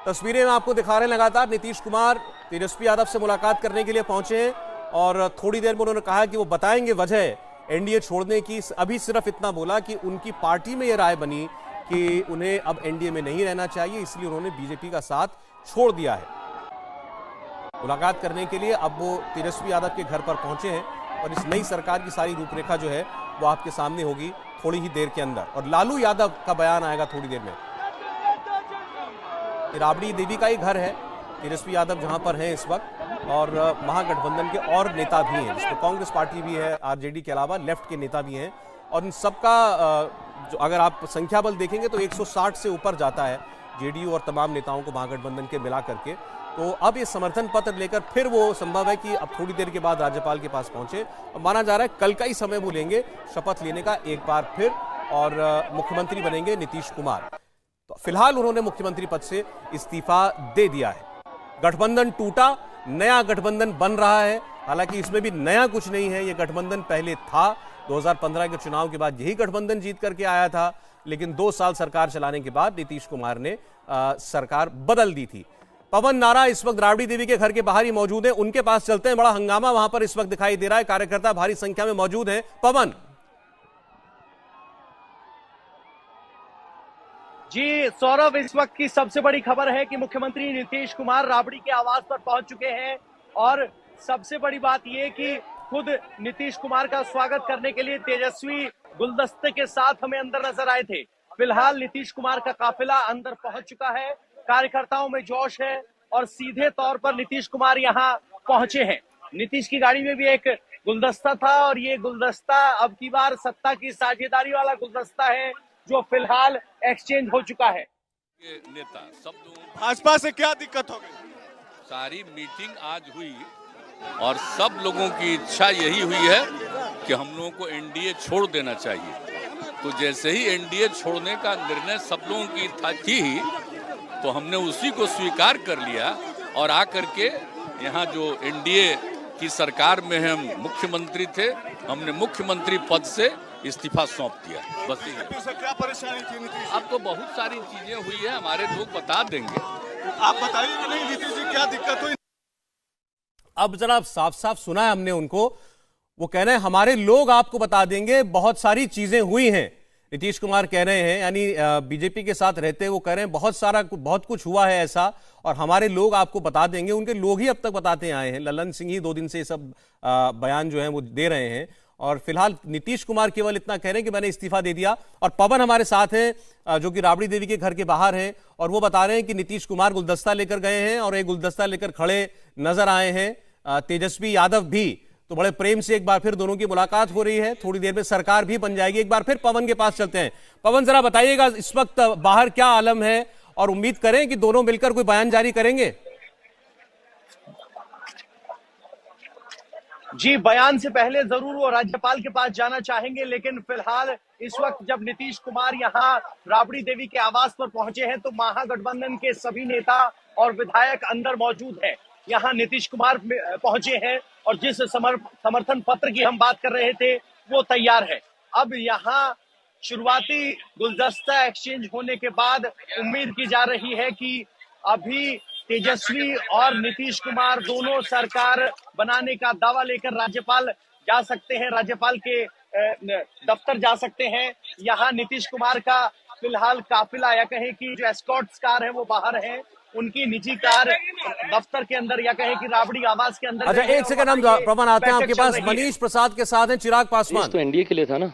तस्वीरें हम आपको दिखा रहे हैं लगातार। नीतीश कुमार तेजस्वी यादव से मुलाकात करने के लिए पहुंचे हैं और थोड़ी देर में उन्होंने कहा कि वो बताएंगे वजह एनडीए छोड़ने की। अभी सिर्फ इतना बोला कि उनकी पार्टी में यह राय बनी कि उन्हें अब एनडीए में नहीं रहना चाहिए, इसलिए उन्होंने बीजेपी का साथ छोड़ दिया है। मुलाकात करने के लिए अब वो तेजस्वी यादव के घर पर पहुंचे हैं और इस नई सरकार की सारी रूपरेखा जो है वो आपके सामने होगी थोड़ी ही देर के अंदर। और लालू यादव का बयान आएगा थोड़ी देर में। राबड़ी देवी का ही घर है तेजस्वी यादव जहां पर हैं इस वक्त, और महागठबंधन के और नेता भी हैं, जिसमें कांग्रेस पार्टी भी है, आरजेडी के अलावा लेफ्ट के नेता भी हैं। और इन सबका जो अगर आप संख्या बल देखेंगे तो 160 से ऊपर जाता है जेडीयू और तमाम नेताओं को महागठबंधन के मिला करके। तो अब ये समर्थन पत्र लेकर फिर वो संभव है कि अब थोड़ी देर के बाद राज्यपाल के पास पहुंचे और माना जा रहा है कल का ही समय वो लेंगे शपथ लेने का एक बार फिर, और मुख्यमंत्री बनेंगे नीतीश कुमार। तो फिलहाल उन्होंने मुख्यमंत्री पद से इस्तीफा दे दिया है। गठबंधन टूटा, नया गठबंधन बन रहा है। हालांकि इसमें भी नया कुछ नहीं है, यह गठबंधन पहले था। 2015 के चुनाव के बाद यही गठबंधन जीत करके आया था, लेकिन 2 साल सरकार चलाने के बाद नीतीश कुमार ने सरकार बदल दी थी। पवन नारा इस वक्त राबड़ी देवी के घर के बाहर ही मौजूद है, उनके पास चलते हैं। बड़ा हंगामा वहां पर इस वक्त दिखाई दे रहा है, कार्यकर्ता भारी संख्या में मौजूद हैं। पवन जी सौरभ, इस वक्त की सबसे बड़ी खबर है कि मुख्यमंत्री नीतीश कुमार राबड़ी के आवास पर पहुंच चुके हैं और सबसे बड़ी बात यह कि खुद नीतीश कुमार का स्वागत करने के लिए तेजस्वी गुलदस्ते के साथ हमें अंदर नजर आए थे। फिलहाल नीतीश कुमार का काफिला अंदर पहुंच चुका है, कार्यकर्ताओं में जोश है और सीधे तौर पर नीतीश कुमार यहाँ पहुंचे हैं। नीतीश की गाड़ी में भी एक गुलदस्ता था और ये गुलदस्ता अब की बार सत्ता की साझेदारी वाला गुलदस्ता है जो फिलहाल एक्सचेंज हो चुका है। नेता सब भाजपा से क्या दिक्कत हो गई? सारी मीटिंग आज हुई और सब लोगों की इच्छा यही हुई है कि हम लोगों को एनडीए छोड़ देना चाहिए। तो जैसे ही एनडीए छोड़ने का निर्णय सब लोगों की थी ही, तो हमने उसी को स्वीकार कर लिया और आकर के यहाँ जो एनडीए की सरकार में हम मुख्यमंत्री थे, हमने मुख्यमंत्री पद से इस्तीफा सौंप दिया। बस यही। क्या परेशानी थी नीतीश? अब तो बहुत सारी चीजें हुई है, हमारे लोग बता देंगे। आप बताइए कि नहीं नीतीश जी क्या दिक्कत हुई? अब जरा साफ साफ सुना है हमने उनको, वो कह रहे हैं हमारे लोग आपको बता देंगे, बहुत सारी चीजें हुई हैं। नीतीश कुमार कह रहे हैं, यानी बीजेपी के साथ रहते वो कह रहे हैं बहुत कुछ हुआ है ऐसा और हमारे लोग आपको बता देंगे। उनके लोग ही अब तक बताते आए हैं, ललन सिंह ही 2 दिन से सब बयान जो है वो दे रहे हैं। और फिलहाल नीतीश कुमार केवल इतना कह रहे हैं कि मैंने इस्तीफा दे दिया। और पवन हमारे साथ हैं जो कि राबड़ी देवी के घर के बाहर हैं, और वो बता रहे हैं कि नीतीश कुमार गुलदस्ता लेकर गए हैं और एक गुलदस्ता लेकर खड़े नजर आए हैं तेजस्वी यादव भी। तो बड़े प्रेम से एक बार फिर दोनों की मुलाकात हो रही है, थोड़ी देर में सरकार भी बन जाएगी। एक बार फिर पवन के पास चलते हैं। पवन जरा बताइएगा इस वक्त बाहर क्या आलम है और उम्मीद करें कि दोनों मिलकर कोई बयान जारी करेंगे। जी, बयान से पहले जरूर वो राज्यपाल के पास जाना चाहेंगे, लेकिन फिलहाल इस वक्त जब नीतीश कुमार यहाँ राबड़ी देवी के आवास पर पहुंचे हैं तो महागठबंधन के सभी नेता और विधायक अंदर मौजूद हैं। यहाँ नीतीश कुमार पहुंचे हैं और जिस समर्थन पत्र की हम बात कर रहे थे वो तैयार है। अब यहाँ शुरुआती गुलदस्ता एक्सचेंज होने के बाद उम्मीद की जा रही है कि अभी तेजस्वी और नीतीश कुमार दोनों सरकार बनाने का दावा लेकर राज्यपाल जा सकते हैं, राज्यपाल के दफ्तर जा सकते हैं। यहाँ नीतीश कुमार का फिलहाल काफिला या कहें कि जो एस्कॉर्ट्स कार है वो बाहर है, उनकी निजी कार दफ्तर के अंदर या कहें कि राबड़ी आवास के अंदर। अच्छा, एक सेकंड, हम प्रवन आते हैं आपके पास। मनीष प्रसाद के साथ हैं चिराग पासवान। तो एनडीए के लिए था ना,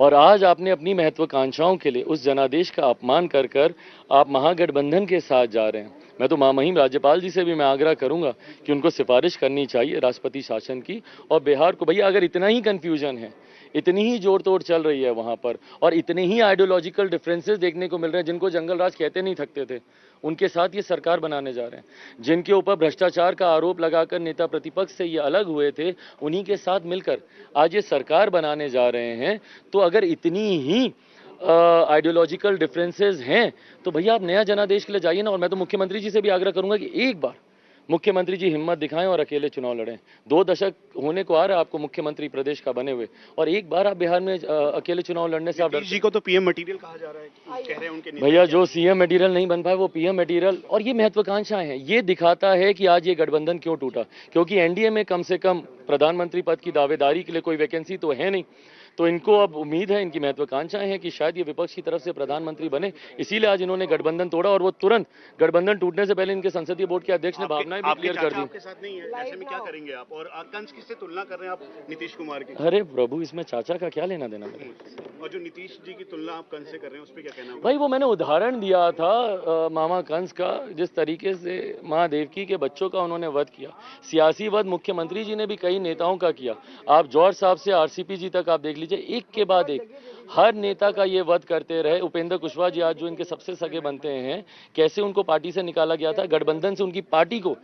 और आज आपने अपनी महत्वाकांक्षाओं के लिए उस जनादेश का अपमान कर कर आप महागठबंधन के साथ जा रहे हैं। मैं तो महामहिम राज्यपाल जी से भी मैं आग्रह करूंगा कि उनको सिफारिश करनी चाहिए राष्ट्रपति शासन की, और बिहार को, भैया अगर इतना ही कंफ्यूजन है, इतनी ही जोड़ तोड़ चल रही है वहां पर, और इतने ही आइडियोलॉजिकल डिफरेंसेस देखने को मिल रहे हैं, जिनको जंगल राज कहते नहीं थकते थे, उनके साथ ये सरकार बनाने जा रहे हैं। जिनके ऊपर भ्रष्टाचार का आरोप लगाकर नेता प्रतिपक्ष से ये अलग हुए थे, उन्हीं के साथ मिलकर आज ये सरकार बनाने जा रहे हैं। तो अगर इतनी ही आइडियोलॉजिकल डिफरेंसेस हैं तो भैया आप नया जनादेश के लिए जाइए ना। और मैं तो मुख्यमंत्री जी से भी आग्रह करूंगा कि एक बार मुख्यमंत्री जी हिम्मत दिखाएं और अकेले चुनाव लड़ें। 2 दशक होने को आ रहा है आपको मुख्यमंत्री प्रदेश का बने हुए, और एक बार आप बिहार में अकेले चुनाव लड़ने से आप नीतीश जी को तो पीएम मटेरियल कहा जा रहा है, कह रहे हैं उनके नेता। भैया जो सीएम मटेरियल नहीं बन पाए वो पीएम मटेरियल, और ये महत्वाकांक्षाएं हैं। ये दिखाता है कि आज ये गठबंधन क्यों टूटा, क्योंकि एनडीए में कम से कम प्रधानमंत्री पद की दावेदारी के लिए कोई वैकेंसी तो है नहीं। तो इनको अब उम्मीद है, इनकी महत्वाकांक्षाएं हैं कि शायद ये विपक्ष की तरफ से प्रधानमंत्री बने, इसीलिए आज इन्होंने गठबंधन तोड़ा। और वो तुरंत गठबंधन टूटने से पहले इनके संसदीय बोर्ड के अध्यक्ष ने भावनाएं भी क्लियर कर दी। आपके साथ नहीं है, ऐसे में क्या करेंगे आप? और कंस किससे तुलना कर रहे हैं आप नीतीश कुमार की? अरे प्रभु, इसमें चाचा का क्या लेना देना मेरे? और जो नीतीश जी की तुलना आप कंस से कर रहे हैं उस पर क्या कहना है? भाई वो मैंने उदाहरण दिया था मामा कंस का, जिस तरीके से माँ देवकी के बच्चों का उन्होंने वध किया। सियासी वध मुख्यमंत्री जी ने भी कई नेताओं का किया। आप जॉर्ज साहब से आरसीपी जी तक आप देख लीजिए, एक के बाद एक हर नेता का ये वध करते रहे। उपेंद्र कुशवाहा जी आज जो इनके सबसे सगे बनते हैं, कैसे उनको पार्टी से निकाला गया था, गठबंधन से उनकी पार्टी को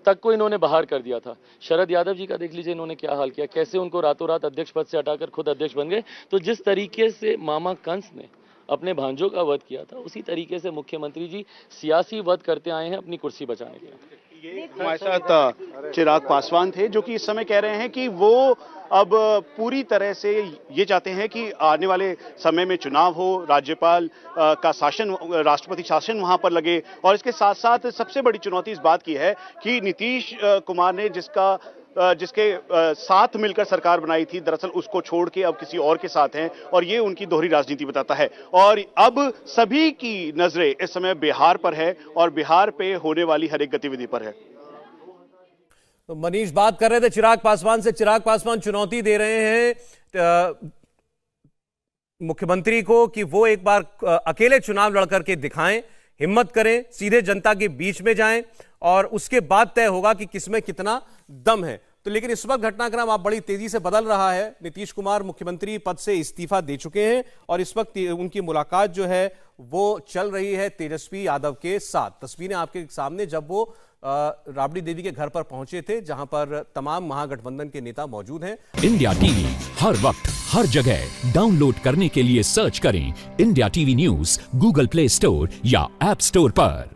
तक को इन्होंने बाहर कर दिया था। शरद यादव जी का देख लीजिए इन्होंने क्या हाल किया, कैसे उनको रातों रात अध्यक्ष पद से हटाकर खुद अध्यक्ष बन गए। तो जिस तरीके से मामा कंस ने अपने भांजों का वध किया था, उसी तरीके से मुख्यमंत्री जी सियासी वध करते आए हैं अपनी कुर्सी बचाने के लिए। ये हमारे साथ चिराग पासवान थे, जो कि इस समय कह रहे हैं कि वो अब पूरी तरह से ये चाहते हैं कि आने वाले समय में चुनाव हो, राज्यपाल का शासन, राष्ट्रपति शासन वहां पर लगे। और इसके साथ साथ सबसे बड़ी चुनौती इस बात की है कि नीतीश कुमार ने जिसके साथ मिलकर सरकार बनाई थी, दरअसल उसको छोड़ के अब किसी और के साथ हैं, और ये उनकी दोहरी राजनीति बताता है। और अब सभी की नजरें इस समय बिहार पर है और बिहार पे होने वाली हर एक गतिविधि पर है। तो मनीष बात कर रहे थे चिराग पासवान से। चिराग पासवान चुनौती दे रहे हैं मुख्यमंत्री को कि वो एक बार अकेले चुनाव लड़कर के दिखाएं, हिम्मत करें, सीधे जनता के बीच में जाएं, और उसके बाद तय होगा कि किसमें कितना दम है। तो लेकिन इस वक्त घटनाक्रम आप बड़ी तेजी से बदल रहा है। नीतीश कुमार मुख्यमंत्री पद से इस्तीफा दे चुके हैं और इस वक्त उनकी मुलाकात जो है वो चल रही है तेजस्वी यादव के साथ। तस्वीरें आपके सामने, जब वो राबड़ी देवी के घर पर पहुंचे थे, जहां पर तमाम महागठबंधन के नेता मौजूद हैं। इंडिया टीवी हर वक्त हर जगह डाउनलोड करने के लिए सर्च करें India TV news Google play store या ऐप स्टोर पर।